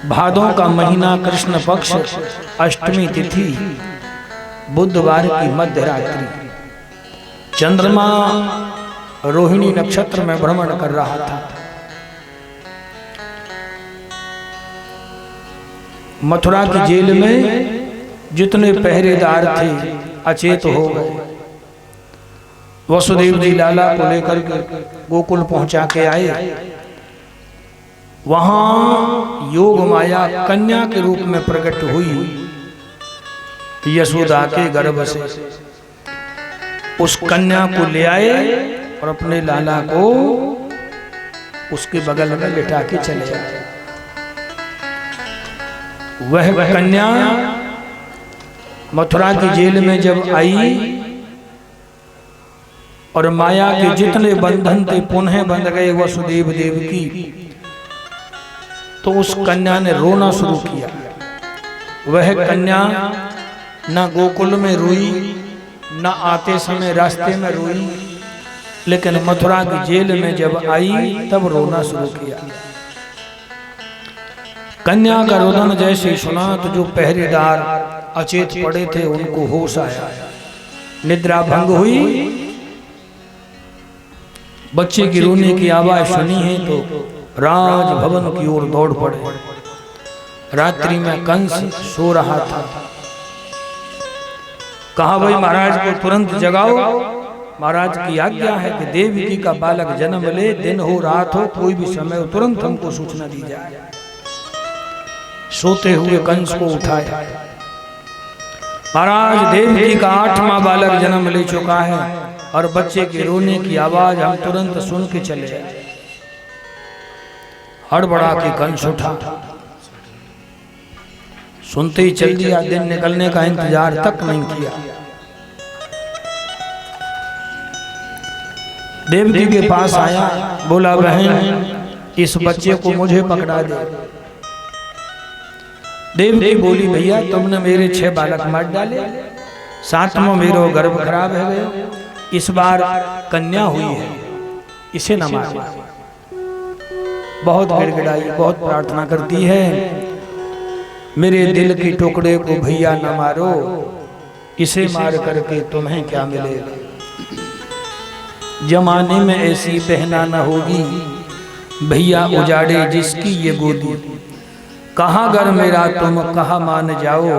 भादों का महीना, कृष्ण पक्ष, अष्टमी तिथि, बुधवार की मध्य रात्रि, चंद्रमा रोहिणी नक्षत्र में भ्रमण कर रहा था। मथुरा की जेल में जितने पहरेदार थे अचेत हो गए। वसुदेव जी लाला को लेकर के गोकुल पहुंचा के आए। वहां योग माया कन्या के रूप में प्रकट हुई यशोदा के गर्भ से। उस कन्या को ले आए और अपने लाला को उसके बगल में लिटा के चले आए। वह कन्या मथुरा की जेल में जब आई और माया के जितने बंधन थे पुनः बंध गए वसुदेव देव की, तो उस कन्या ने रोना शुरू किया। वह कन्या न गोकुल में रोई, न आते समय रास्ते में रोई, लेकिन मथुरा की जेल में जब आई तब रोना शुरू किया। कन्या का रोदन जैसे सुना तो जो पहरेदार अचेत पड़े थे उनको होश आया, निद्रा भंग हुई। बच्चे की रोने की आवाज सुनी है तो राजभवन की ओर दौड़ पड़े। रात्रि में कंस सो रहा था। कहा भाई महाराज को तुरंत जगाओ, महाराज की आज्ञा है कि देवकी का बालक जन्म ले, दिन हो रात हो कोई भी समय हो तुरंत हमको सूचना दी जाए। सोते हुए कंस को उठाया। महाराज देवकी का 8वां बालक जन्म ले चुका है और बच्चे के रोने की आवाज हम तुरंत सुन के चले आए। हड़बड़ा के कंस उठा, सुनते ही चल दिया। दिन निकलने का इंतजार तक नहीं किया। देवकी के पास आया, बोला बहन इस बच्चे को मुझे पकड़ा दे। देवकी बोली भैया तुमने मेरे 6 बालक मार डाले, 7वां मेरा गर्भ खराब है गया, इस बार कन्या हुई है, इसे न मारो। बहुत गिड़गिड़ाई, बहुत प्रार्थना करती है, मेरे दिल के टुकड़े को भैया न मारो, इसे मार करके तुम्हें क्या मिलेगा। जमाने में ऐसी बहना न होगी, भैया उजाड़े जिसकी ये गोदी। कहाँ घर मेरा तुम कहाँ मान जाओ,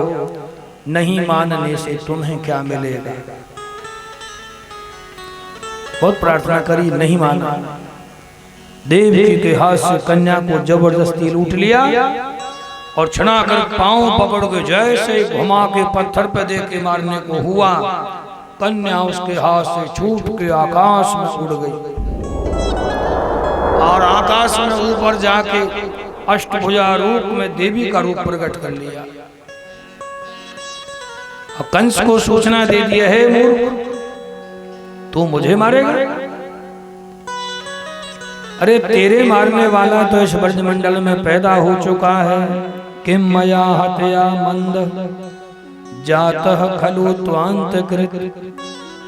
नहीं मानने से तुम्हें क्या मिलेगा। बहुत प्रार्थना करी, नहीं माना। देवकी के हाथ से कन्या को जबरदस्ती लूट लिया और छना कर पांव पकड़ के जैसे घुमा के पत्थर पे दे के मारने को हुआ, कन्या उसके हाथ से छूट के आकाश में उड़ गई और आकाश में ऊपर जाके अष्टभुजा रूप में देवी का रूप प्रकट कर लिया। अब कंस को सूचना दे दिया है, मूर्ख तू मुझे मारेगा। अरे तेरे मारने वाला तो इस ब्रजमंडल में पैदा हो चुका है। किम मया हत्या मंद जातः खलु त्वांतकृत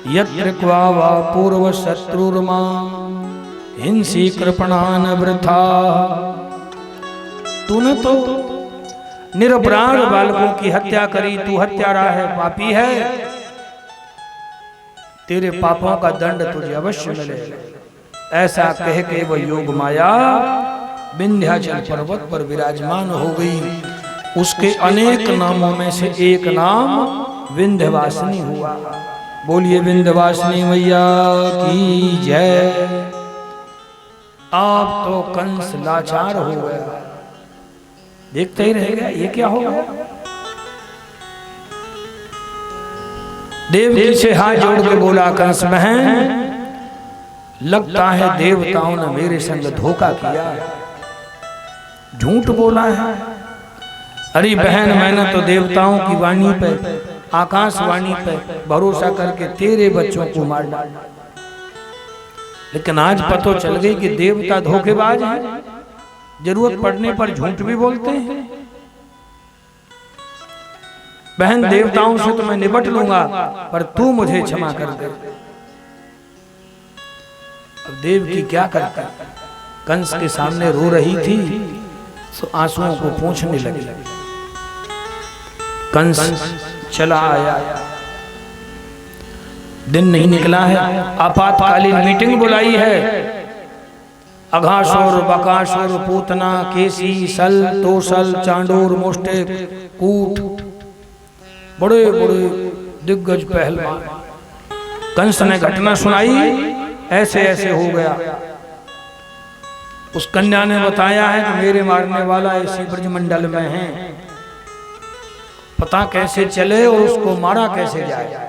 यत्र क्वा वा पूर्व शत्रुर्मा हिंसी कृपणान वृथा। तूने तो निरपराध बालकों की हत्या करी, तू हत्यारा है, पापी है, तेरे पापों का दंड तुझे अवश्य मिलेगा। ऐसा कह के वह योग माया विंध्याचल पर्वत पर विराजमान हो गई। उसके अनेक नामों में से एक नाम विंध्यवासिनी हुआ। बोलिए विंध्यवासिनी मैया की जय। आप तो कंस लाचार हो गया, देखते ही रह गया, ये क्या हो गया। देवकी से हाथ जोड़ के बोला, कंस बहन लगता है देवताओं ने मेरे संग धोखा किया, झूठ बोला है। अरे बहन मैंने तो देवताओं की वाणी पे, आकाशवाणी पे भरोसा करके तेरे बच्चों को मार डाला, लेकिन आज पता चल गई कि देवता धोखेबाज हैं, जरूरत पड़ने पर झूठ भी बोलते हैं। बहन देवताओं से तो मैं निपट लूंगा, पर तू मुझे क्षमा कर दे। अब देवकी क्या करता, कंस के सामने रो रही थी, तो आंसुओं को पोंछने लगे। कंस चला आया, दिन नहीं निकला है, आपातकालीन मीटिंग बुलाई है। अघासुर, बकासुर, पूतना, केसी, सल, तोसल, चांडूर, मुष्टिक, कूट, बड़े बड़े दिग्गज पहलवान। कंस ने घटना सुनाई, ऐसे ऐसे हो गया। उस कन्या ने बताया है कि मेरे मारने वाला इसी ब्रजमंडल में है, पता कैसे चले और उसको मारा कैसे जाए।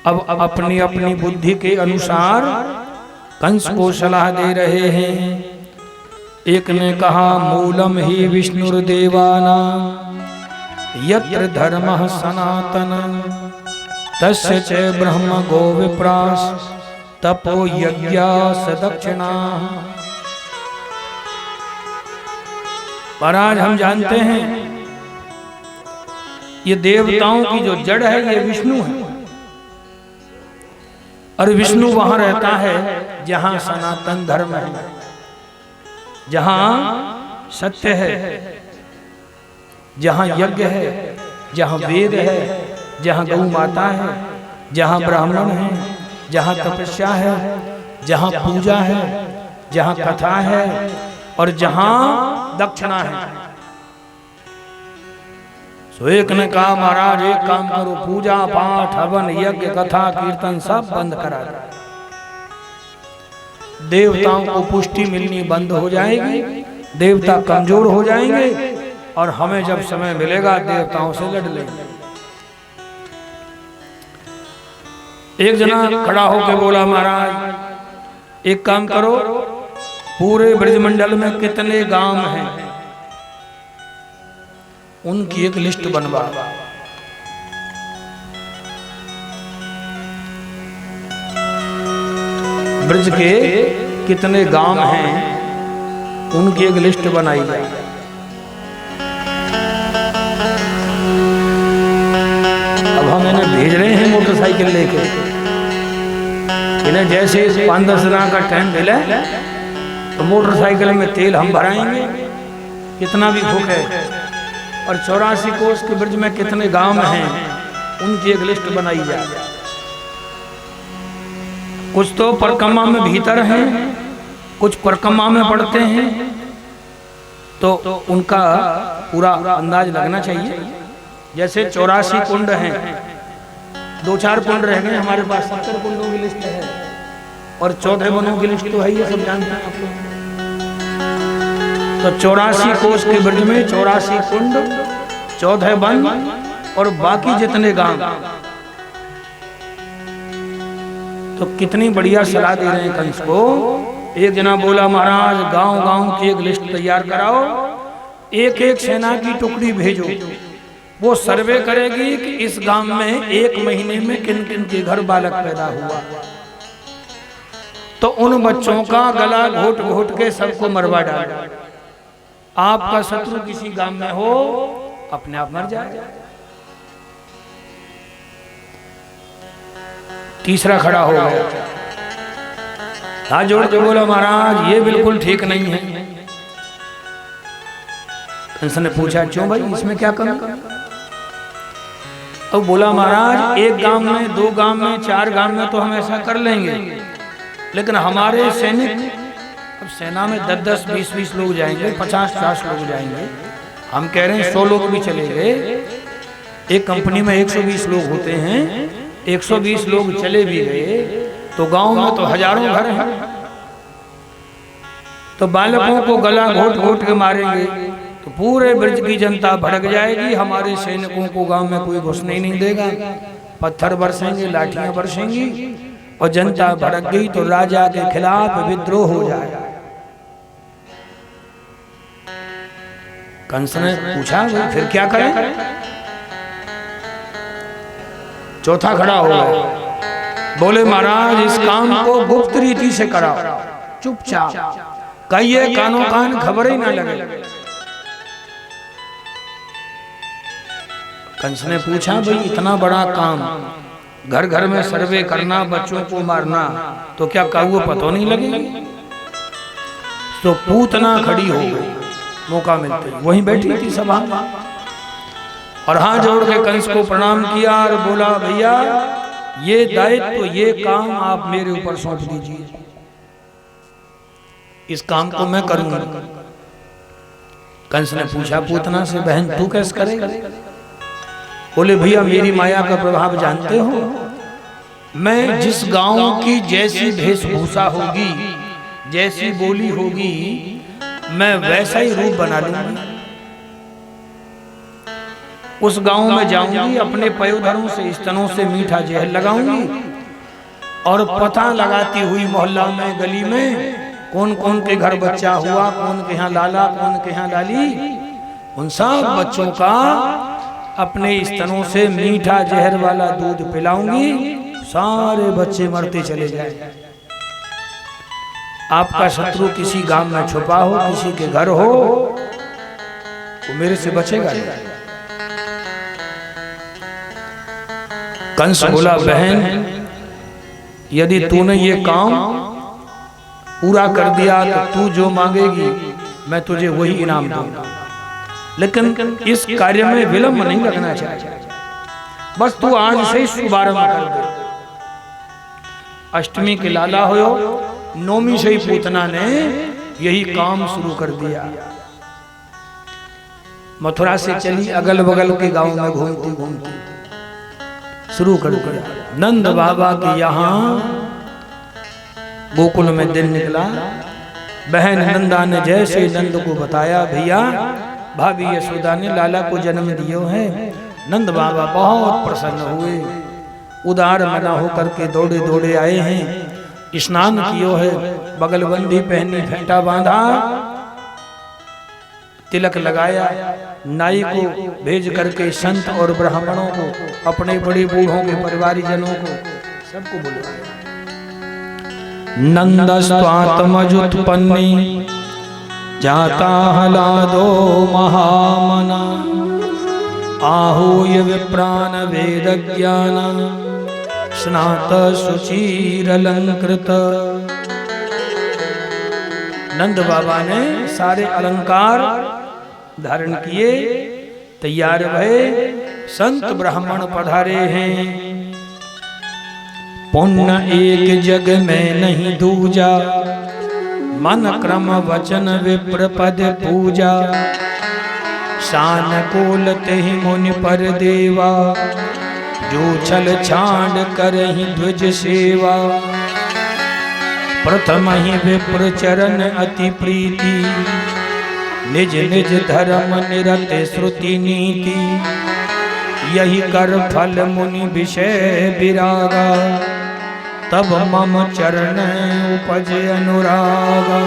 अब अपनी अपनी बुद्धि के अनुसार कंस को सलाह दे रहे हैं। एक ने कहा मूलम ही विष्णुर्देवाना यत्र धर्मः सनातन तस्य च ब्रह्म गो विप्रास तपो यज्ञा सदक्षिणा। पर आज हम जानते हैं ये देवताओं की जो जड़ है ये विष्णु है, और विष्णु वहां रहता है जहां सनातन धर्म है, जहां सत्य है, जहां यज्ञ है, जहां वेद है, जहां गौ माता है, जहां ब्राह्मण है, जहां तपस्या है, जहां पूजा है, जहां कथा है और जहां दक्षिणा है। तो एक ने कहा महाराज एक काम करो, पूजा पाठ हवन यज्ञ कथा कीर्तन सब बंद करा दो, देवताओं को पुष्टि मिलनी बंद हो जाएगी, देवता कमजोर हो जाएंगे और हमें जब समय मिलेगा देवताओं से लड़ लेंगे। एक जना खड़ा होकर बोला महाराज एक काम करो, पूरे ब्रजमंडल में कितने गांव हैं उनकी एक लिस्ट बनवा। ब्रज के कितने गांव हैं उनकी एक लिस्ट बनाई जाए। अब हम इन्हें भेज रहे हैं मोटरसाइकिल लेके, इन्हें जैसे 5-10 दिन का टाइम मिले तो मोटरसाइकिल में तेल हम भराएंगे, कितना भी भूख है। और 84 कोस के ब्रज में कितने गांव हैं उनकी एक लिस्ट बनाई जाए। कुछ तो परिक्रमा में भीतर हैं, कुछ परिक्रमा में पड़ते हैं, तो उनका पूरा अंदाज लगना चाहिए। जैसे 84 कुंड हैं, 2-4 कुंड रह गए हमारे पास, 70 कुंडों की लिस्ट है और 14 वनों की लिस्ट तो है, ये सब जानते हैं आप लोग। तो 84 कोस के ब्रज में 84 कुंड, 14 वन और बाकी जितने गांव। तो कितनी बढ़िया सलाह दे रहे हैं कंस को। एक जना बोला महाराज गांव गांव की एक लिस्ट तैयार कराओ, एक एक सेना की टुकड़ी भेजो, वो सर्वे करेगी कि इस गांव में 1 महीने में किन किन के घर बालक पैदा हुआ, तो उन बच्चों का गला घोट घोट के सबको मरवा डालो। आपका शत्रु किसी गांव में हो अपने आप मर जाए। तीसरा खड़ा हो गया, हाथ जोड़ के बोला महाराज ये बिल्कुल ठीक नहीं है। कंस ने पूछा क्यों भाई, इसमें क्या कमी? अब बोला महाराज एक गांव में, 2 गांव में, 4 गांव में तो हम ऐसा कर लेंगे, लेकिन हमारे सैनिक अब सेना में 10-10, 20-20 लोग जाएंगे, 50-50 लोग जाएंगे। हम कह रहे हैं 100 लोग भी चलेंगे। एक कंपनी में 120 लोग होते हैं, 120 लोग चले भी गए तो गांव में तो हजारों घर हैं, तो बालकों को गला घोट घोट के मारेंगे तो पूरे ब्रज की जनता भड़क जाएगी, हमारे सैनिकों को गांव में कोई घुसने ही नहीं देगा, पत्थर बरसेंगे, लाठियां बरसेंगी और जनता भड़क गई तो राजा के खिलाफ विद्रोह हो जाएगा। कंस ने पूछा फिर क्या करें? चौथा खड़ा हो गया, बोले महाराज इस काम को गुप्त रीति से कराओ, चुपचाप, कहिए कानों कान खबर ही ना लगे। कंस ने पूछा भाई इतना बड़ा काम, घर घर में सर्वे करना, बच्चों को मारना, तो क्या कौवे पता नहीं लगेगी? तो पूतना खड़ी हो गई, मौका मिलते ही वहीं बैठी थी सभा में और हाथ जोड़ के कंस को प्रणाम किया और बोला, भैया ये दायित्व, ये काम आप मेरे ऊपर सौंप दीजिए, इस काम को मैं करूंगा। कंस ने पूछा पूतना से, बहन तू कैसे करेगा? बोले, भैया मेरी माया का प्रभाव जानते हो, मैं जिस गांव की जैसी वेशभूषा होगी, जैसी बोली होगी, मैं वैसा ही रूप बना लूंगी। उस गांव में जाऊंगी, अपने पयोधरों से, स्तनों से मीठा जहर लगाऊंगी और पता लगाती हुई मोहल्ला में, गली में कौन कौन के घर बच्चा हुआ, कौन के यहाँ लाला, कौन के यहाँ लाली, उन सब बच्चों का अपने स्तनों से मीठा जहर वाला दूध पिलाऊंगी, सारे बच्चे मरते चले जाए। आपका शत्रु किसी गांव में छुपा हो, किसी के घर हो, वो मेरे से बचेगा नहीं। कंस बोला, बहन यदि तूने ये काम पूरा कर दिया तो तू जो मांगेगी मैं तुझे वही इनाम दूंगा, लेकिन इस कार्य में विलंब नहीं लगना चाहिए, बस तू आज से शुभारंभ कर दे। अष्टमी के लाला हो, नौमी से ही पूतना ने यही काम शुरू कर दिया। मथुरा से चली, अगल बगल के गांव में घूमती घूमती शुरू कर दिया। नंद बाबा के यहाँ गोकुल में दिन निकला। बहन नंदा ने जैसे नंद को बताया, भैया भाभी यशोदा ने लाला को जन्म दियो है, नंद बाबा बहुत प्रसन्न हुए, उदार मना होकर के दौड़े दौड़े आए हैं, स्नान कियो है, बगलबंदी पहनी, फेंटा बांधा, तिलक लगाया, नाई को भेज करके संत और ब्राह्मणों को, अपने बड़े बूढ़ों के परिवारीजनों को, सबको बुलाया। नंदस्त्वात्मजुत्पन्नी जाता हलादो महामना, आहूय विप्रान वेद ज्ञान स्नात सुचीरलंकृत। नंद बाबा ने सारे अलंकार धारण किए, तैयार भये, संत ब्राह्मण पधारे हैं। पुण्य एक जग में नहीं दूजा, मन क्रम वचन विप्र पद पूजा, शान कोल तेहि मुनि पर देवा, जो छल छांड करहि ध्वज सेवा। प्रथम ही विप्र चरण अति प्रीति, निज निज धर्म निरत श्रुति नीति, यही कर फल मुनि विषय विरागा, तब मम चरण उपज अनुरागा।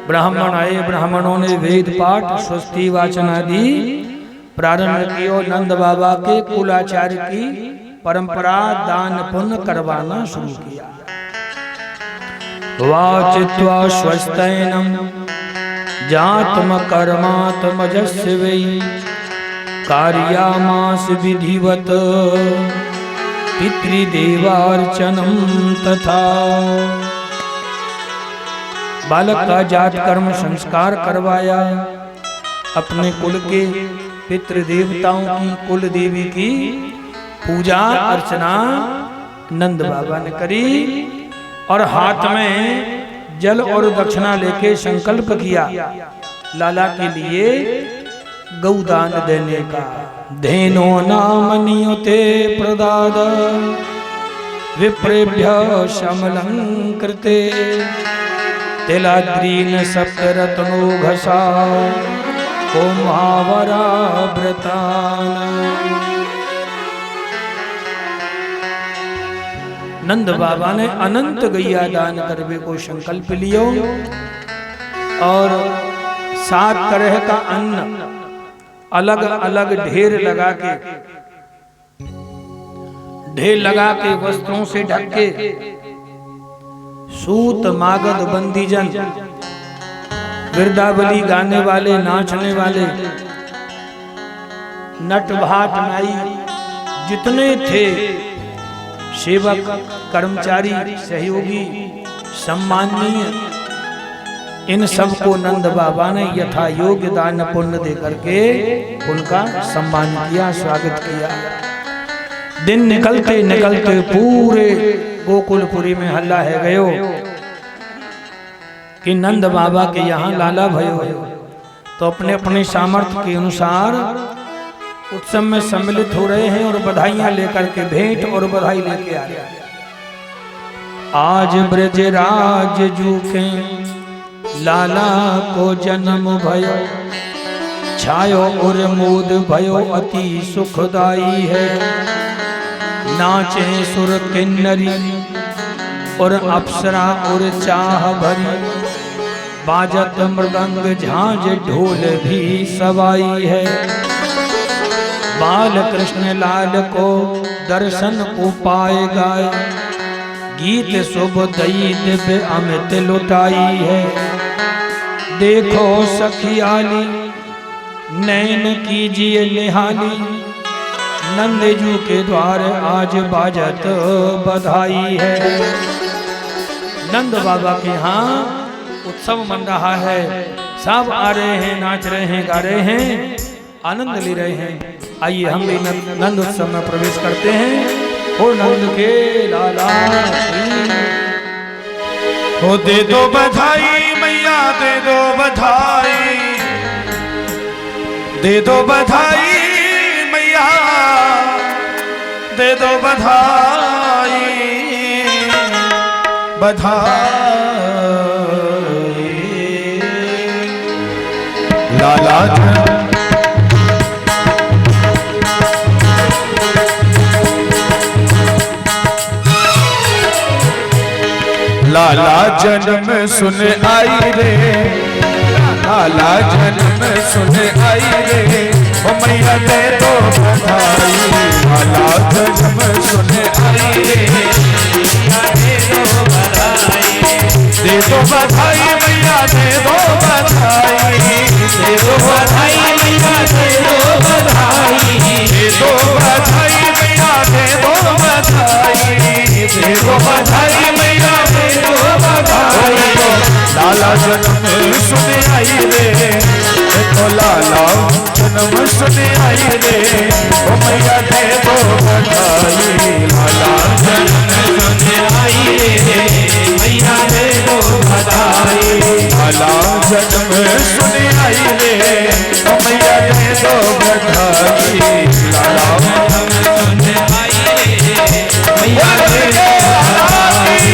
ब्राह्मण आए, ब्राह्मणों ने वेद पाठ स्वस्ति वाचन आदि प्रारंभ किया। नंद बाबा के कुलाचार्य की परंपरा दान पुण्य करवाना शुरू किया। वाचित्वा स्वस्तैनम जातम कर्मात्मजस्य वै, कार्यामास विधिवत पितृदेवार्चनम तथा। बालक का जात कर्म संस्कार करवाया, अपने कुल के पितृ देवताओं की, कुल देवी की पूजा अर्चना नंद बाबा ने करी और हाथ में जल और दक्षिणा लेके संकल्प किया लाला के लिए गौदान देने का। धेनो नाम नियुते प्रदाद, विप्रेभ्य शमलं कृते, तिलाद्रीन सप्तरत्नो घसा, कोमावरा व्रतान। नंद बाबा ने अनंत गैया दान करने को संकल्प लियो और 7 तरह का अन्न अलग अलग ढेर लगा के वस्त्रों से ढक के, सूत मागध बंदीजन, गिरदावली गाने वाले, नाचने वाले, नट भाट नाई जितने थे, सेवक, कर्मचारी, सहयोगी, सम्माननीय इन सबको नंद बाबा ने यथा योग्य दान पुण्य दे करके उनका सम्मान किया, स्वागत किया। दिन निकलते निकलते पूरे गोकुलपुरी में हल्ला है गयो कि नंद बाबा के यहाँ लाला भयो। तो अपने अपने सामर्थ्य के अनुसार उत्सव में सम्मिलित हो रहे हैं और बधाइयां लेकर के भेंट और बधाई लेके आ रहे हैं। आज ब्रजराज जू के लाला को जन्म भयो, छायो और मोद भयो अति सुखदाई है। नाचे सुर किन्नरी और अप्सरा और चाह भरी, बाजत मृदंग झांझ ढोल भी सवाई है। बाल कृष्ण लाल को दर्शन को पाए गाए, गीत शुभ दई दिव्य अमित लुटाई है। देखो सखियाली नैन कीजिए निहाली, नंदजू के द्वार आज बाजत बधाई है। नंद बाबा के यहाँ उत्सव मन रहा है, सब आ रहे हैं, नाच रहे हैं, गा रहे हैं, आनंद ले रहे हैं। आइए हम भी नंद उत्सव में प्रवेश करते हैं। ओ नंद के लाला हो दे दो बधाई मैया, दे दो बधाई, दे दो बधाई मैया, दे दो बधाई, बधाई लाला लाला जन्म सुन आई रे, लाला जन्म सुन आई रे, ओ मैया दे दो बधाई। लाला जन्म सुन आई रे, दे दो बधाई मैया, दे दो बधाई, दे दो बधाई मैया, दे दो बधाई, दे दो बधाई मैया, दे दो बधाई, दे दो बधाई मैया, दे दो बधाई। लाला जन्म सुन आई रे, देखो लाला जन्म सुन आई रे, ओ मैया दे दो बधाई। लाला जन्म सुन आई रे, मैया दे दो बधाई। लाला जन्म सुन आई रे, ओ मैया दे दो बधाई। लाला जन्म सुन आई रे, मैया दे दो बधाई।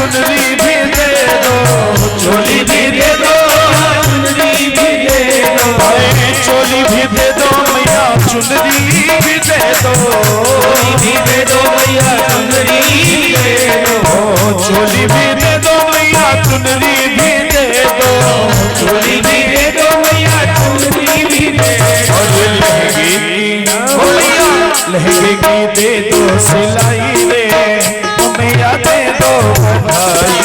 चुनरी भी दे दो, चोली भी दे दो, चुनरी भी दे दो, चोली भी दे दो मैया, चुनरी भी दे दो, चोली भी दे दो मैया, चुनरी भी दे दो, चोली भी दे दो मैया, चुनरी भी दे दो, चोली भी दे दो मैया, चुनरी भी दे दो, और लहंगे की दे दो सिलाई रे, मैया दे दो बधाई,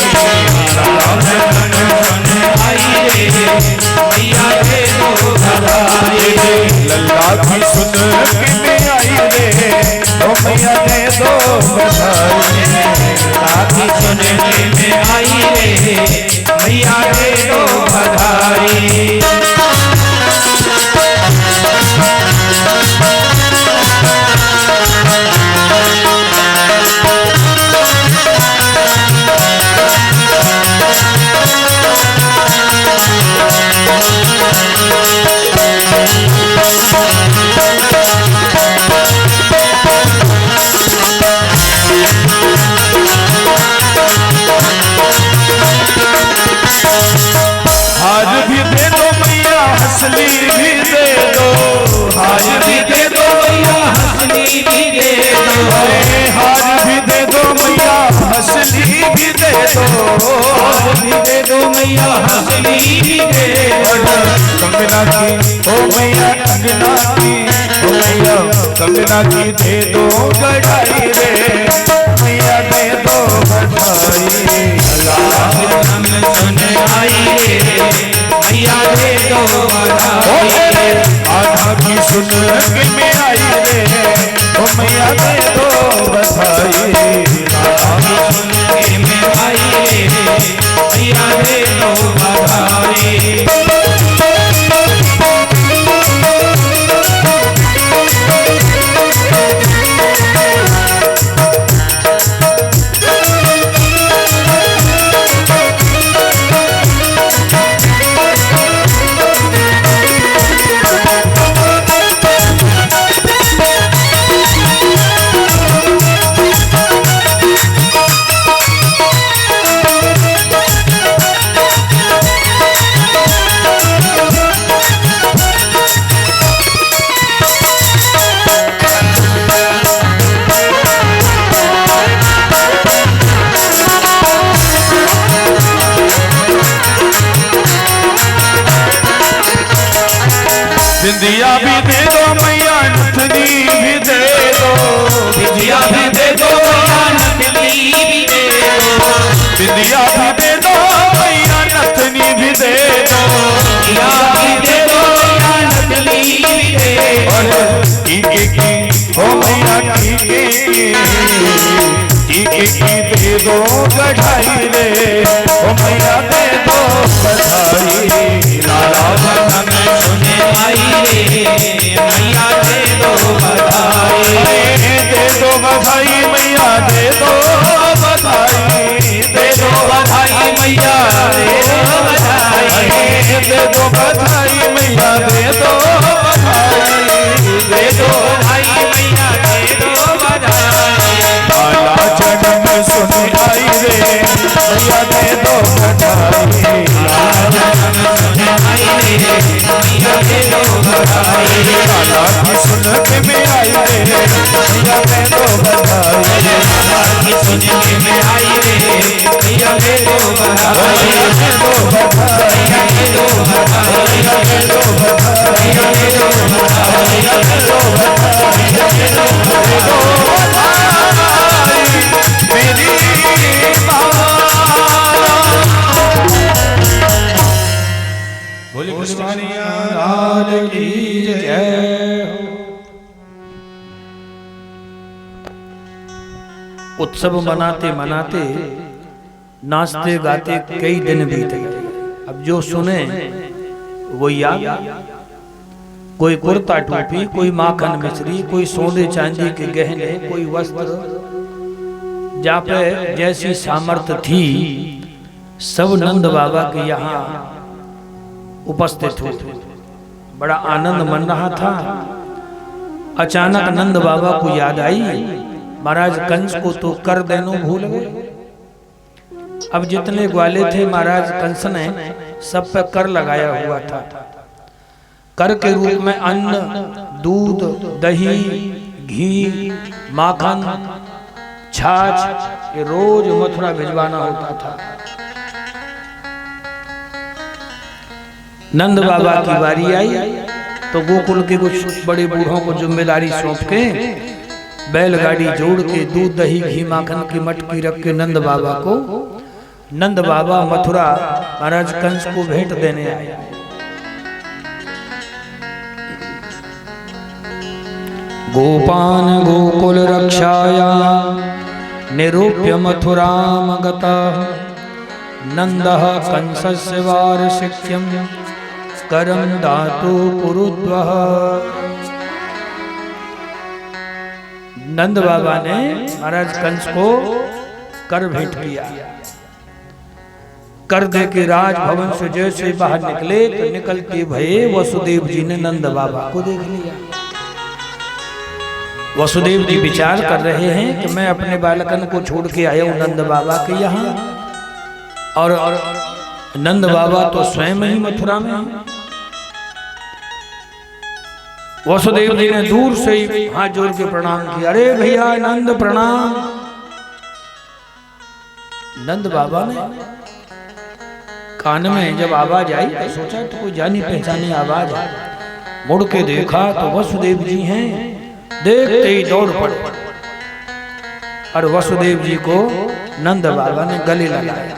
मैया दे दो बधाई, लल्ला की सुन के में आई रे, ओ मैया दे दो बधाई, लल्ला की सुन के में आई रे, मैया दे दो बधाई। हार भी दे दो मैया, हंसली भी दे दो, हार भी दे दो मैया, हंसली भी दे दो, हार भी दे दो मैया, हंसली भी दे दो, हार भी दे दो मैया, हंसली भी दे दो, कंगना की ओ मैया, कंगना की ओ मैया, कंगना की दे दो गढ़ाई रे, मैया दे दो बधाई, अल्लाह सुने आई रे, मैया दे दो बधाई, आधा की सुन के में आई रे, ओ मैया दे दो बधाई, आधा की सुन के में आई रे, मैया दे दो बधाई। बिंदिया भी दे दो मैया, नथनी भी दे दो, बिंदिया भी दे दो मैया, नथनी भी दे दो, बिंदिया भी दे दो मैया, नथनी भी दे दो, बिंदिया भी दे दो मैया, नथनी भी दे दो, टीके की ओ मैया, टीके की दे दो गढ़ाई रे, ओ मैया दे दो बधाई, लाला बधन सुने आई रे, मैया दे दो बधाई, दे दो बधाई मैया, दे दो बधाई, दे दो बधाई मैया, दे दो बधाई, दे दो बधाई मैया, दे दो बधाई, दे दो बधाई मैया, दे दो बधाई, लाला जन्म सुन आई रे, मैया दे दो बधाई, लाला जन्म सुन आई रे, मैया दे दो बधाई, लाला की सुन के में आई रे, मैया दे दो बधाई, लाला की सुन के में आई रे, मैया दे दो बधाई, मैया दे दो बधाई, मैया दे दो बधाई, मैया दे दो बधाई, मैया दे दो बधाई, मैया दे दो बधाई, मैया दे दो बधाई, मेरी माँ। बोली कृष्ण लाल की जय। उत्सव मनाते मनाते नाचते गाते कई दिन बीत गए। अब जो सुने वो याद, कोई कुर्ता टोपी, कोई माखन मिश्री, कोई सोने चांदी के गहने, कोई वस्त्र, जहाँ पे जैसी सामर्थ्य थी सब नंद बाबा के यहाँ उपस्थित हुए। बड़ा आनंद मन रहा था। अचानक नंद बाबा को याद आई, महाराज कंस को तो कर देनो भूल गए। अब जितने ग्वाले थे महाराज कंस ने सब पे कर लगाया हुआ था। कर के रूप में अन्न, दूध, दही, घी, माखन, छाछ ये रोज मथुरा भिजवाना होता था। नंद बाबा की बारी आई तो गोकुल के कुछ बड़े बूढ़ों को जिम्मेदारी सौंप के बैलगाड़ी जोड़ के दूध, दही, घी, माखन की मटकी रख के नंद बाबा को, नंद बाबा मथुरा महाराज कंस को भेंट देने आए। गोपान गोकुल रक्षाया निरूप्य मथुराम गतः नंदः कंसस्य वार्षिक्यं करं दातु कुरुद्वः। नंद बाबा ने महाराज कंस को कर भेंट किया। कर दे के राजभवन से जैसे बाहर निकले तो निकलते भये वसुदेव जी ने नंद बाबा को देख लिया। वसुदेव जी विचार कर रहे हैं कि मैं अपने बालकन को छोड़ के आया हूं नंद बाबा के यहाँ, और नंद बाबा तो स्वयं ही मथुरा में हैं। वसुदेव जी ने दूर से ही हाथ जोड़ के प्रणाम किया। अरे भैया नंद प्रणाम। नंद बाबा ने कान में जब आवाज आई तो सोचा तो कोई जानी पहचानी आवाज है। मुड़ के देखा तो वसुदेव जी हैं। देखते ही दौड़ पड़े और वसुदेव जी को नंद बाबा ने गले लगाया।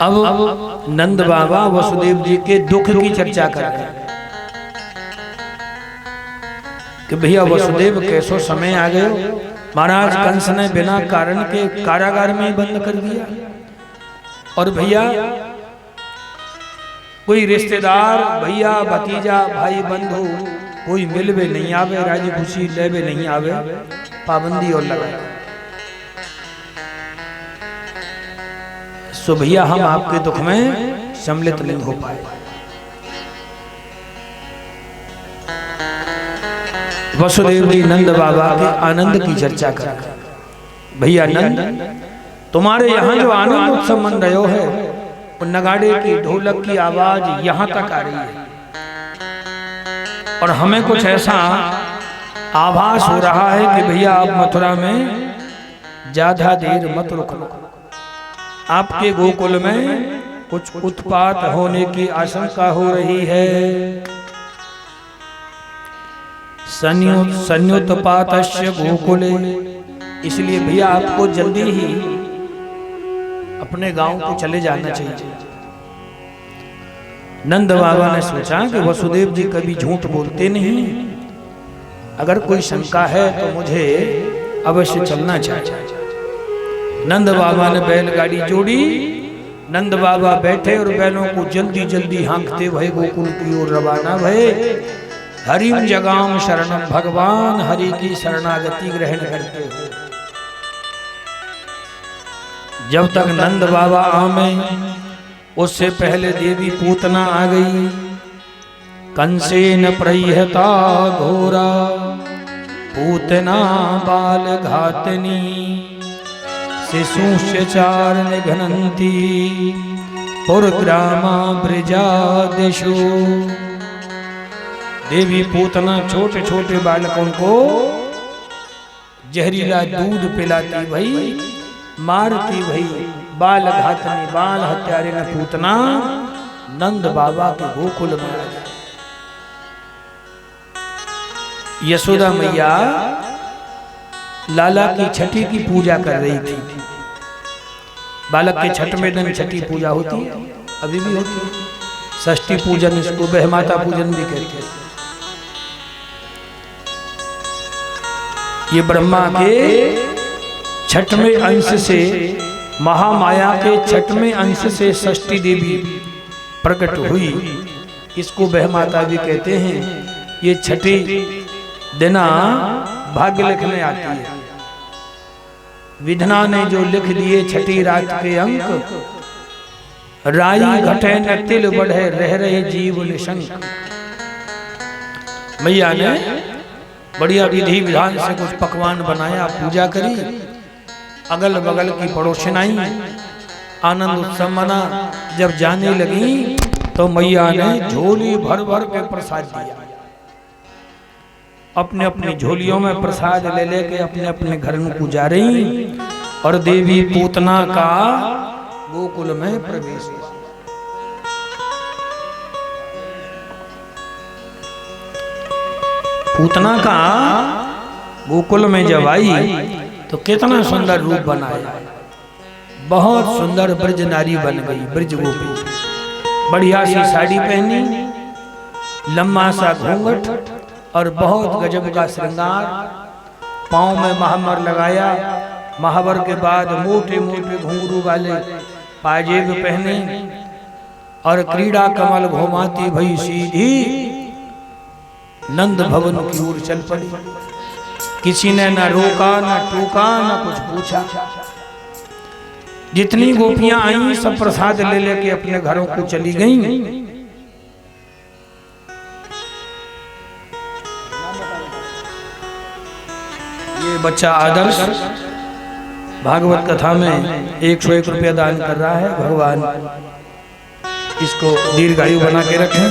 अब नंद बाबा वसुदेव जी के दुख की चर्चा कर रहे हैं कि भैया वसुदेव कैसो समय आ गए। महाराज कंस ने बिना कारण के कारागार में ही बंद कर दिया, और भैया कोई रिश्तेदार, भैया, भतीजा, भाई, बंधु कोई मिलवे नहीं आवे, राजी खुशी लेवे नहीं आवे, पाबंदी और लगाए। सो भैया हम आपके दुख में सम्मिलित नहीं हो पाए। वसुदेव जी नंद बाबा के आनंद की चर्चा कर, भैया नंद तुम्हारे यहाँ जो आनंद उत्सव मन रहे है, नगाड़े की, ढोलक की आवाज यहाँ तक आ रही है, और हमें कुछ ऐसा आभास हो रहा है कि भैया आप मथुरा में ज्यादा देर मत रुकना। आपके गोकुल में कुछ उत्पात होने की आशंका हो रही है। संयुत्पातस्य गोकुले, इसलिए भैया आपको जल्दी ही अपने गांव को चले जाना चाहिए। नंद बाबा ने सोचा कि वसुदेव जी कभी झूठ बोलते नहीं, अगर कोई शंका है तो मुझे अवश्य चलना चाहिए। नंद बाबा ने बैलगाड़ी जोड़ी, नंद बाबा बैठे और बैलों को जल्दी जल्दी हाँकते भये गोकुल की ओर रवाना भये। हरिम जगाम शरणम, भगवान हरि की शरणागति ग्रहण करते हो। जब तक नंद बाबा आमे उससे पहले देवी पूतना आ गई। कंसेन प्रयहता घोरा पूतना बाल घातनी शिशुश्चार निघनंती पुरग्रामा ब्रजादिशु। देवी पूतना छोटे छोटे बालकों को जहरीला दूध पिलाती भई, मारती भई, बाल घातनी, बाल हत्यारे न पूतना नंद बाबा के गोकुल में आ गए। यशोदा मैया लाला की छठी की पूजा कर रही थी। बालक के छठवें दिन छठी पूजा होती है, अभी भी होती है। षष्ठी पूजन, इसको बहमाता पूजन भी कहते हैं। ये ब्रह्मा के छठवें अंश से, महामाया के छठवें अंश से षष्ठी देवी प्रकट हुई, इसको बहमाता भी कहते हैं। ये छठी दिना भाग्य लिखने आती है। विधना ने जो लिख दिए छठी रात के अंक, राई घटे न तिल बढ़े रह रहे जीव निशंक। मैया ने बढ़िया विधि विधान से कुछ पकवान बनाया, पूजा करी, अगल बगल की पड़ोसन आई, आनंद उत्सव मना। जब जाने लगी तो मैया ने झोली भर भर के प्रसाद दिया। अपने अपनी झोलियों में प्रसाद ले लेके अपने अपने घर को जा रही और देवी पूतना का गोकुल में प्रवेश हुआ। पूतना का गोकुल में जब आई तो कितना सुंदर रूप बनाया, बहुत सुंदर ब्रज नारी बन गई, ब्रज गोपी। बढ़िया सी साड़ी पहनी, लंबा सा घूंघट और बहुत गजब का श्रृंगार, पांव में महावर लगाया, महावर के बाद मोटे मोटे घुंघरू वाले पाजेब पहने और क्रीड़ा कमल घुमाती भई सीधी नंद भवन की ओर चल पड़ी। किसी ने ना रोका ना टोका ना कुछ पूछा। जितनी गोपियां आई सब प्रसाद ले लेके अपने घरों को चली गईं। ये बच्चा आदर्श भागवत कथा में 101 रुपया दान कर रहा है। भगवान इसको दीर्घायु बना के रखें।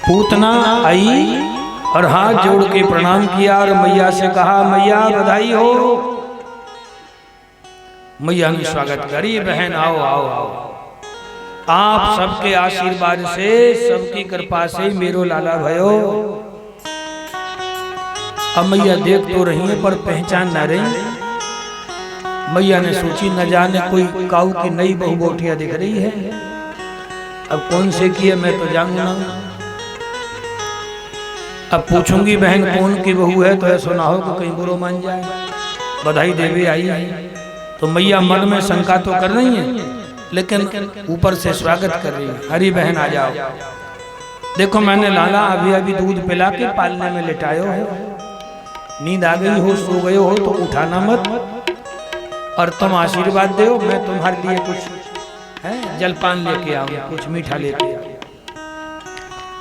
पूतना आई और हाथ जोड़ के प्रणाम किया और मैया से कहा, मैया बधाई हो। मैया ने स्वागत करी, बहन आओ आओ आओ, आप सबके आशीर्वाद से सबकी कृपा से मेरो लाला भयो। अब मैया देख तो रही है पर पहचान न रही। मैया ने सोची न जाने कोई काऊ की नई बहू बोटिया दिख रही है, अब कौन से की है मैं तो जानूंगा। अब पूछूंगी बहन कौन की बहू है तो ऐसा ना हो कि कहीं बुरो मान जाए। बधाई देवी आई है तो मैया मन में शंका तो कर रही है लेकिन ऊपर से स्वागत कर रही है। हरी बहन आ जाओ, देखो मैंने लाला अभी अभी दूध पिला के पालने में लिटायो है, नींद आ गई हो, सो गए हो तो उठाना मत और तुम आशीर्वाद दो। मैं तुम्हारे लिए कुछ है जलपान लेके आऊँ, कुछ मीठा लेके आऊँ।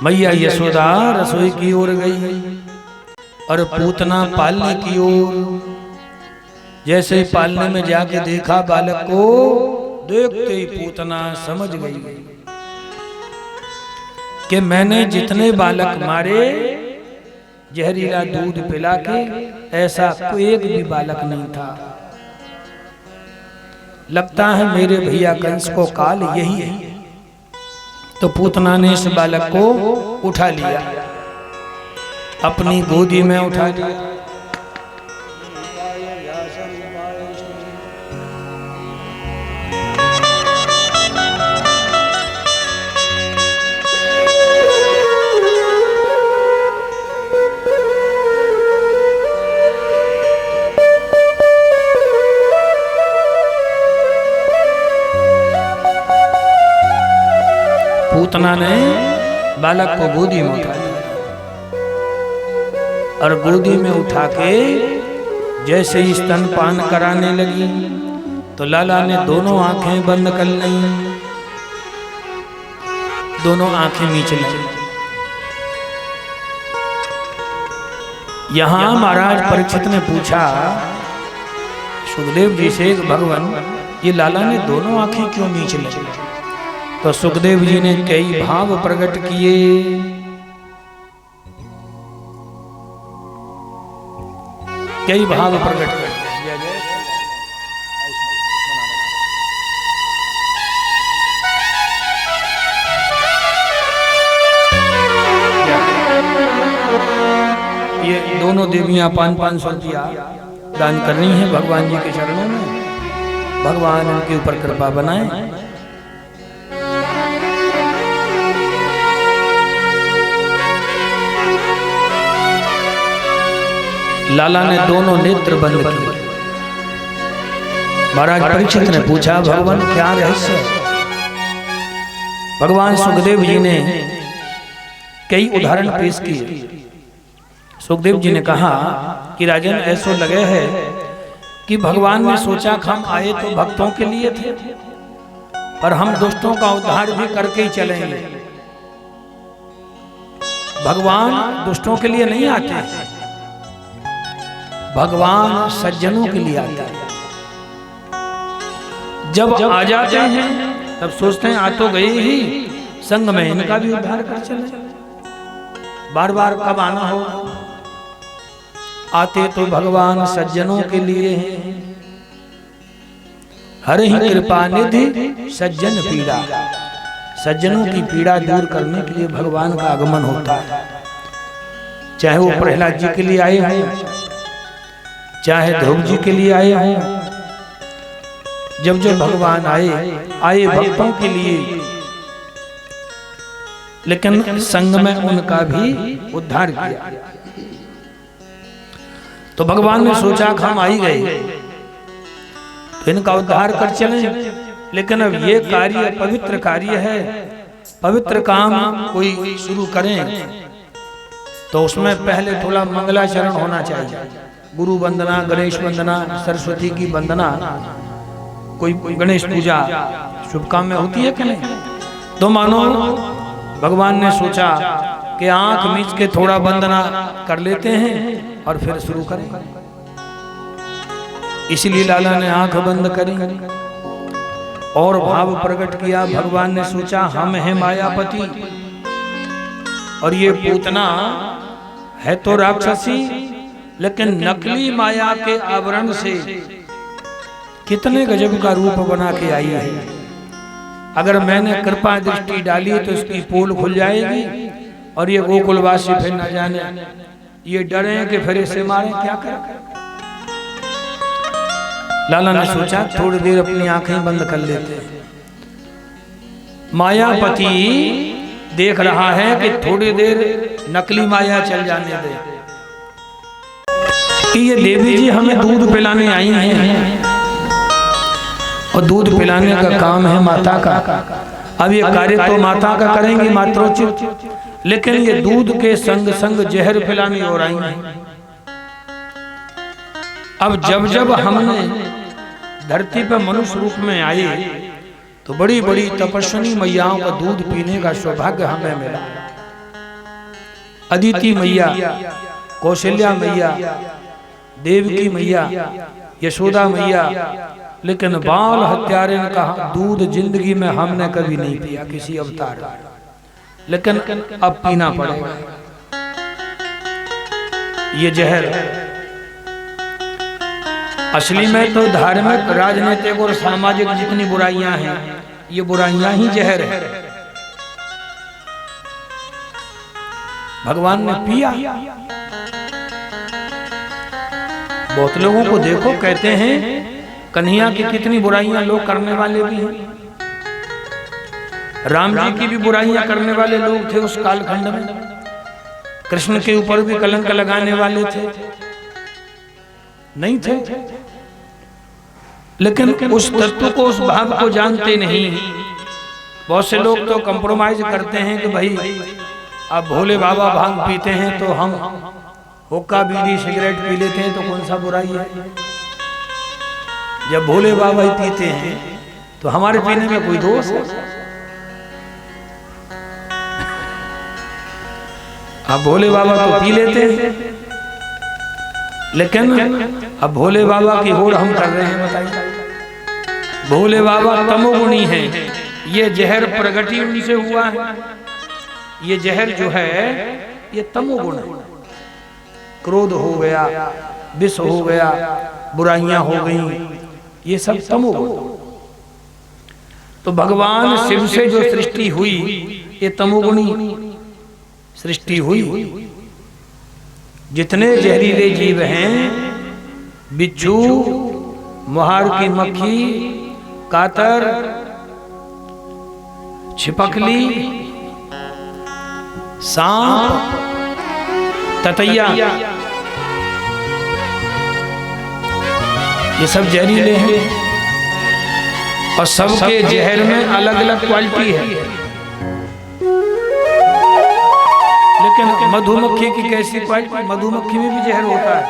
मैया यशोदा रसोई की ओर गई और पूतना पालने की ओर। जैसे ही पालने में जाके देखा बालक को, देखते ही पूतना समझ गई कि मैंने जितने बालक मारे जहरीला दूध पिला के, ऐसा कोई एक भी बालक नहीं था। लगता है मेरे भैया कंस को काल यही है। तो पूतना ने इस बालक को उठा लिया, अपनी गोदी में उठा लिया। पूतना ने बालक को गोदी में उठा लिया और गोदी में उठा के जैसे ही स्तनपान कराने लगी तो लाला ने दोनों आंखें बंद कर ली, दोनों आंखें मीच ली। यहां महाराज परीक्षित ने पूछा सुखदेव जी से, भगवान ये लाला ने दोनों आंखें क्यों मीच ली? तो सुखदेव जी ने कई भाव प्रकट किए। कई भाव प्रकट किए। ये दोनों देवियां 500 रुपया दान करनी है भगवान जी के चरणों में। भगवान उनके ऊपर कृपा बनाए। लाला ने दोनों नेत्र बंद किए। महाराज परीक्षित ने पूछा, भगवान क्या रहस्य है? भगवान सुखदेव जी ने कई उदाहरण पेश किए। सुखदेव जी ने कहा कि राजन ऐसा लगे है कि भगवान ने सोचा हम आए तो भक्तों के लिए थे और हम दुष्टों का उद्धार भी करके ही चलेंगे। भगवान दुष्टों के लिए नहीं आते, भगवान सज्जनों के लिए आता है। जब आ जाते हैं तब सोचते हैं आ तो गए ही, संग में इनका भी उद्धार कर चले। बार बार कब आना हो, आते तो भगवान सज्जनों के लिए हैं। हरि कृपा निधि सज्जन पीड़ा, सज्जनों की पीड़ा दूर करने के लिए भगवान का आगमन होता है। चाहे वो प्रहलाद जी के लिए आए हों, चाहे ध्रुव जी के लिए आए हों, जब जब भगवान आए भक्तों के लिए, लेकिन संग में उनका भी उद्धार किया। तो भगवान ने सोचा कि हम आ ही गए तो इनका उद्धार कर चलें, लेकिन अब ये कार्य पवित्र कार्य है, पवित्र काम कोई शुरू करें तो उसमें पहले थोड़ा मंगलाचरण होना चाहिए। गुरु वंदना, गणेश वंदना, सरस्वती की वंदना, कोई गणेश पूजा शुभ काम में होती है कि नहीं। तो मानो भगवान ने सोचा कि आंख मीच के थोड़ा वंदना कर लेते हैं और फिर शुरू करें। इसलिए लाला ने आंख बंद करी और भाव प्रकट किया। भगवान ने सोचा हम हैं मायापति और ये पूतना है तो राक्षसी, लेकिन नकली माया के आवरण से कितने गजब का रूप बना के आई है। अगर मैंने कृपा दृष्टि डाली तो इसकी पोल खुल जाएगी और ये गोकुलवासी फिर न जाने ये डरे कि फिर इसे मारे, क्या करें। लाला ने सोचा थोड़ी देर अपनी आंखें बंद कर लेते हैं। मायापति देख रहा है कि थोड़ी देर नकली माया चल जाने दे कि ये देवी जी हमें दूध पिलाने आई हैं और दूध पिलाने का काम है माता का। अब ये कार्य तो माता का करेंगी मातृोचित, लेकिन ये दूध के संग संग जहर पिलाने और आई हैं। अब जब जब हमने धरती पर मनुष्य रूप में आए तो बड़ी बड़ी तपस्विनी मैयाओं का दूध पीने का सौभाग्य हमें मिला। अदिति मैया, कौशल्या मैया, देवकी मैया, यशोदा मैया, लेकिन बाल हत्यारे ने कहा दूध जिंदगी में हमने कभी नहीं पिया किसी अवतार में, लेकिन अब पीना पड़ेगा। ये जहर असली में तो धार्मिक, राजनीतिक और सामाजिक जितनी बुराइयां हैं ये बुराइयां ही जहर है। भगवान ने पिया। बहुत लोगों को देखो कहते हैं कन्हैया की कितनी बुराइयां लोग करने वाले भी हैं। राम जी की भी बुराइयां करने वाले लोग थे उस कालखंड में। कृष्ण के ऊपर भी कलंक लगाने वाले थे, नहीं थे, लेकिन उस तत्व को, उस भाव को जानते नहीं। बहुत से लोग तो कंप्रोमाइज करते हैं कि भाई अब भोले बाबा भांग पीते हैं तो हम हुक्का, बीड़ी, सिगरेट पी लेते हैं तो कौन सा बुराई है। जब भोले बाबा ही पीते हैं तो हमारे पीने में कोई दोष है। अब भोले बाबा तो पी लेते हैं, लेकिन अब भोले बाबा की होड़ हम कर रहे हैं। बताइए, भोले बाबा तमोगुणी हैं। ये जहर प्रगति उनसे हुआ है। ये जहर जो है ये तमोगुण है। क्रोध हो गया, विष हो गया, बुराइयां हो गई, ये सब तमोगुण। तो भगवान शिव से जो सृष्टि हुई ये तमोगुणी सृष्टि हुई। जितने जहरीले जीव हैं, बिच्छू, मुहार की मक्खी, कातर, छिपकली, सांप, ततैया, ये सब जहरीले हैं और सबके जहर में अलग अलग क्वालिटी है। लेकिन मधुमक्खी की कैसी क्वालिटी? मधुमक्खी में भी जहर होता है,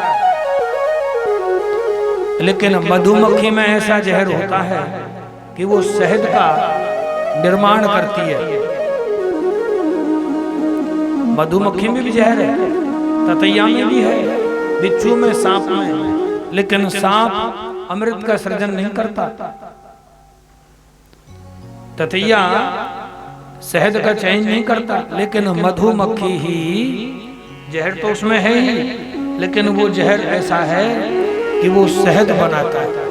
लेकिन मधुमक्खी में ऐसा जहर होता है कि वो शहद का निर्माण करती है। मधुमक्खी में भी जहर है, ततैया में भी है, बिच्छू में, सांप में, लेकिन सांप अमृत का सृजन नहीं करता। ततैया शहद का चयन नहीं करता, लेकिन मधुमक्खी ही, जहर तो उसमें है ही, लेकिन वो जहर ऐसा है कि वो शहद बनाता है।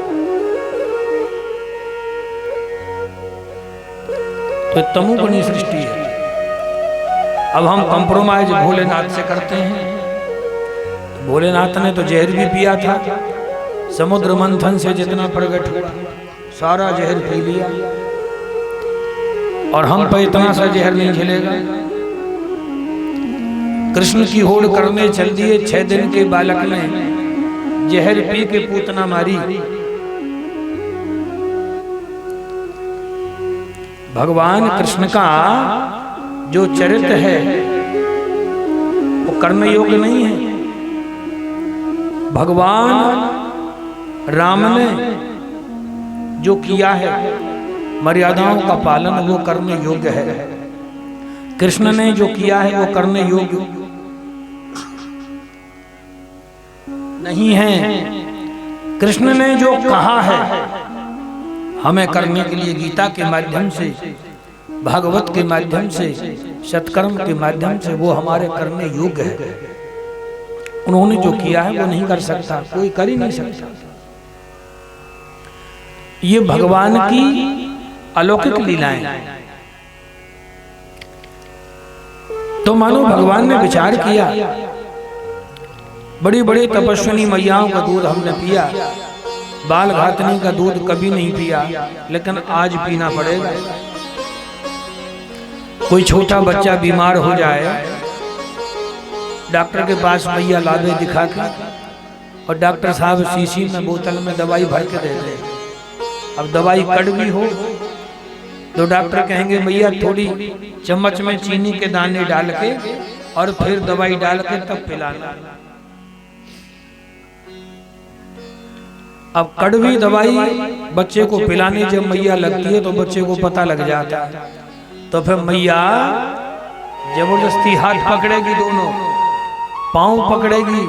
तो तमोगुणी सृष्टि है। अब हम कंप्रोमाइज भोलेनाथ से करते हैं। भोलेनाथ ने तो जहर भी पिया था, समुद्र मंथन से जितना प्रकट हुआ सारा जहर पी लिया, और हम पर इतना सा जहर नहीं झेलेगा। कृष्ण की होड़ करने चल दिए, 6 दिन के बालक ने जहर पी के पूतना मारी। भगवान कृष्ण का जो चरित्र है वो कर्म योग्य नहीं है। भगवान राम ने जो किया है मर्यादाओं का पालन, वो करने योग्य है। कृष्ण ने जो किया है वो करने योग्य नहीं है। कृष्ण ने जो कहा है हमें करने के लिए, गीता के माध्यम से, भागवत के माध्यम से, सत्कर्म के माध्यम से, वो हमारे करने योग्य है। उन्होंने जो किया है वो नहीं कर सकता, कोई कर ही नहीं सकता। ये भगवान की अलौकिक लीलाएं। तो मानो भगवान ने विचार किया, बड़ी बड़ी तपस्विनी मैयाओं का दूध हमने पिया, बाल घातनी का दूध कभी नहीं पिया, लेकिन आज पीना पड़ेगा। कोई छोटा बच्चा बीमार हो जाए, डॉक्टर के पास मैया लावे दिखा के, और डॉक्टर साहब शीशी में, बोतल में दवाई भर के दे दे। अब दवाई कड़वी हो तो डॉक्टर कहेंगे मैया थोड़ी चम्मच में चीनी के दाने डाल के और फिर दवाई डाल के तब पिलाना। अब कड़वी दवाई बच्चे को पिलाने जब मैया लगती है तो बच्चे को पता लग जाता है, तो फिर मैया जबरदस्ती हाथ पकड़ेगी, दोनों पांव पकड़ेगी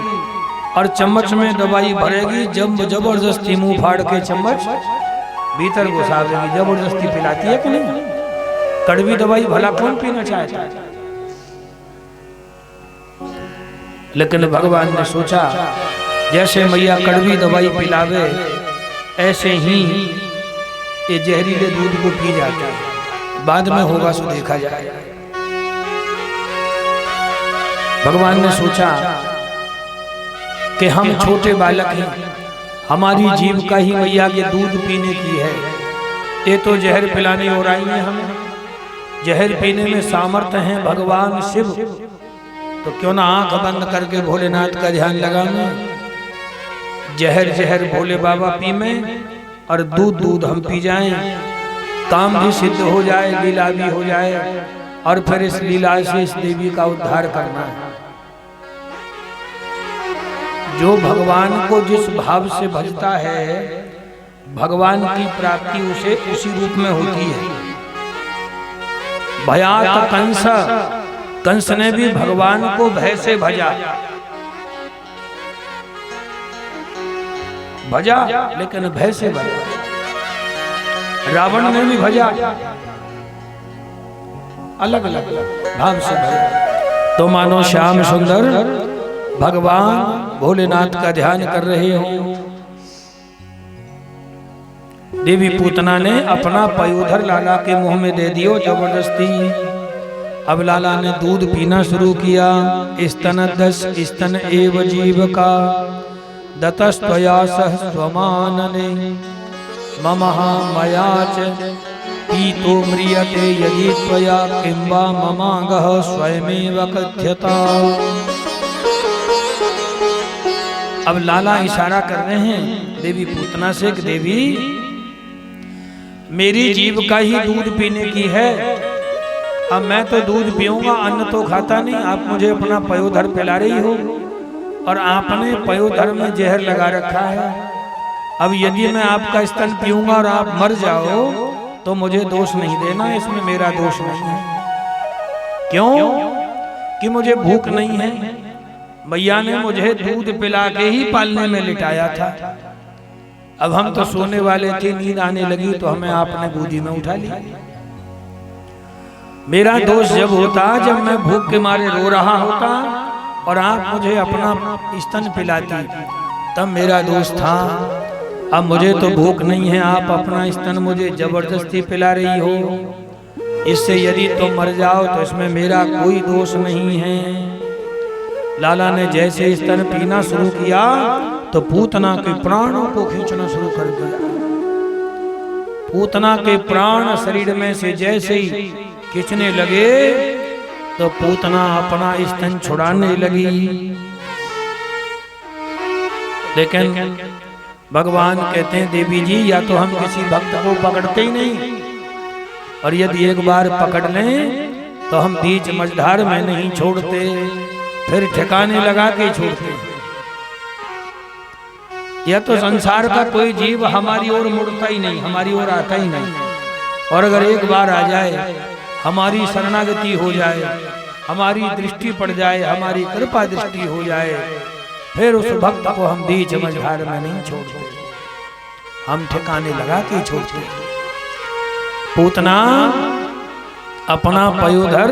और चम्मच में दवाई भरेगी। जब जबरदस्ती मुंह फाड़ के चम्मच भीतर घुसा देगी, जबरदस्ती पिलाती है कि नहीं? कड़वी दवाई भला कौन पीना चाहता है? लेकिन भगवान ने सोचा जैसे मैया कड़वी दवाई पिलावे ऐसे ही ये जहरीले दूध को पी जाता है, बाद में होगा सो देखा जाएगा। भगवान ने सोचा कि हम छोटे बालक हैं, हमारी जीविका ही मैया के दूध पीने की है, ये तो जहर पिलाने हो रही है। हमें जहर पीने में सामर्थ्य है भगवान शिव, तो क्यों ना आंख बंद करके भोलेनाथ का ध्यान लगाना। जहर जहर भोले बाबा पी में और दूध दूध हम पी जाएं, काम भी सिद्ध हो जाए, लीला भी हो जाए, और फिर इस लीला से इस देवी का उद्धार करना है। जो भगवान को जिस भाव से भजता है भगवान की प्राप्ति उसे उसी रूप में होती है। भयात कंस, कंस ने भी भगवान को भय से भजा, लेकिन भय से भजा। रावण ने भी भजा, अलग अलग भाव से भजा। तो मानो श्याम सुंदर भगवान भोलेनाथ का ध्यान कर रहे हो। देवी पूतना ने अपना पयोधर लाला के मुंह में दे दियो जबरदस्ती। अब लाला ने दूध पीना शुरू किया। स्तन दस स्तन एव जीव का दतस्त्वया सह स्वमानने ममहा मयाच पीतो म्रियते यदि त्वया किंवा ममागः स्वयमेव कथ्यता। अब लाला इशारा कर रहे हैं देवी पूतना से कि देवी मेरी जीव का ही दूध पीने की है, अब मैं तो दूध पीऊंगा, अन्न तो खाता नहीं। आप मुझे अपना पयोधर पिला रही हो और आपने पयोधर में जहर लगा रखा है। अब यदि मैं आपका स्तन पीऊंगा और आप मर जाओ तो मुझे दोष नहीं देना, इसमें मेरा दोष नहीं है। क्यों? कि मुझे भूख नहीं है, मैया ने मुझे दूध पिला के ही पालने में लिटाया था। अब हम तो सोने वाले थे, नींद आने लगी तो हमें आपने गोदी में उठा लिया। मेरा दोष जब होता जब मैं भूख के मारे रो रहा होता और आप मुझे अपना स्तन पिलाती, तब मेरा दोष था। अब मुझे तो भूख नहीं है, आप अपना स्तन मुझे जबरदस्ती पिला रही हो। इससे यदि तुम मर जाओ तो इसमें मेरा कोई दोष नहीं है। लाला ने जैसे स्तन पीना शुरू किया तो पूतना के प्राणों को खींचना शुरू कर दिया। पूतना के प्राण शरीर में से जैसे ही खींचने लगे तो पूतना अपना स्तन छुड़ाने लगी। लेकिन भगवान कहते हैं देवी जी, या तो हम किसी भक्त को पकड़ते ही नहीं, और यदि एक बार पकड़ लें तो हम बीच मझधार में नहीं छोड़ते, फिर ठिकाने लगा के छोड़ते। यह तो संसार का कोई जीव हमारी ओर मुड़ता ही नहीं, हमारी ओर आता ही नहीं। और अगर एक बार आ जाए, हमारी शरणागति हो जाए, हमारी दृष्टि पड़ जाए, हमारी कृपा दृष्टि हो जाए, फिर उस भक्त को हम बीच मझधार में नहीं छोड़ते, हम ठिकाने लगा के छोड़ते। पूतना अपना पयोधर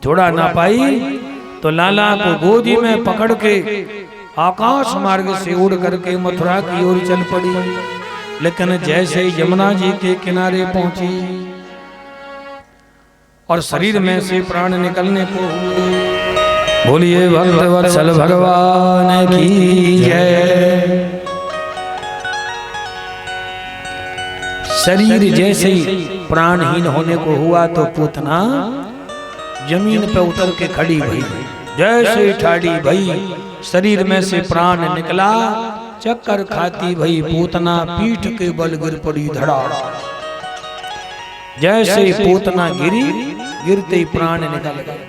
छोड़ा ना पाई तो लाला को गोदी में पकड़ के आकाश मार्ग से उड़ करके मथुरा की ओर चल पड़ी। लेकिन जैसे ही यमुना जी के किनारे पहुंची और शरीर में से प्राण निकलने को हुए, बोलिए भक्त वत्सल भगवान की जय। शरीर जैसे ही प्राणहीन होने को हुआ तो पूतना जमीन पे उतर के खड़ी भई। जैसे ठाड़ी भई, शरीर में से प्राण निकला, चक्कर खाती भई पूतना पीठ के बल गिर पड़ी धड़ा। जैसे पूतना गिरी, गिरते ही प्राण निकल गए।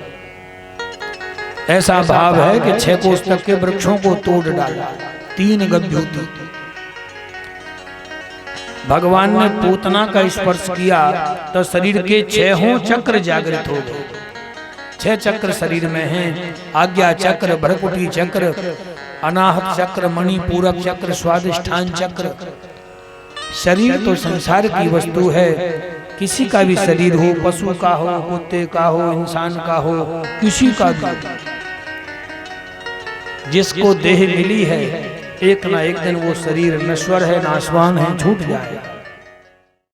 ऐसा भाव है कि 6 कोस तक के वृक्षों को तोड़ डाला, 3 गभ्योती। भगवान ने पूतना का स्पर्श किया तो शरीर के 6 चक्र जागृत हो गए। 6 चक्र शरीर में हैं, आज्ञा चक्र, भ्रकुटी चक्र, अनाहत चक्र, मणिपूरक चक्र, स्वादिष्ठान चक्र। शरीर तो संसार की वस्तु है, किसी का भी शरीर हो, पशु का हो, कुत्ते का हो, इंसान का हो, किसी का भी, जिसको देह मिली है, एक ना एक दिन वो शरीर नश्वर है, नाशवान है, छूट जाएगा।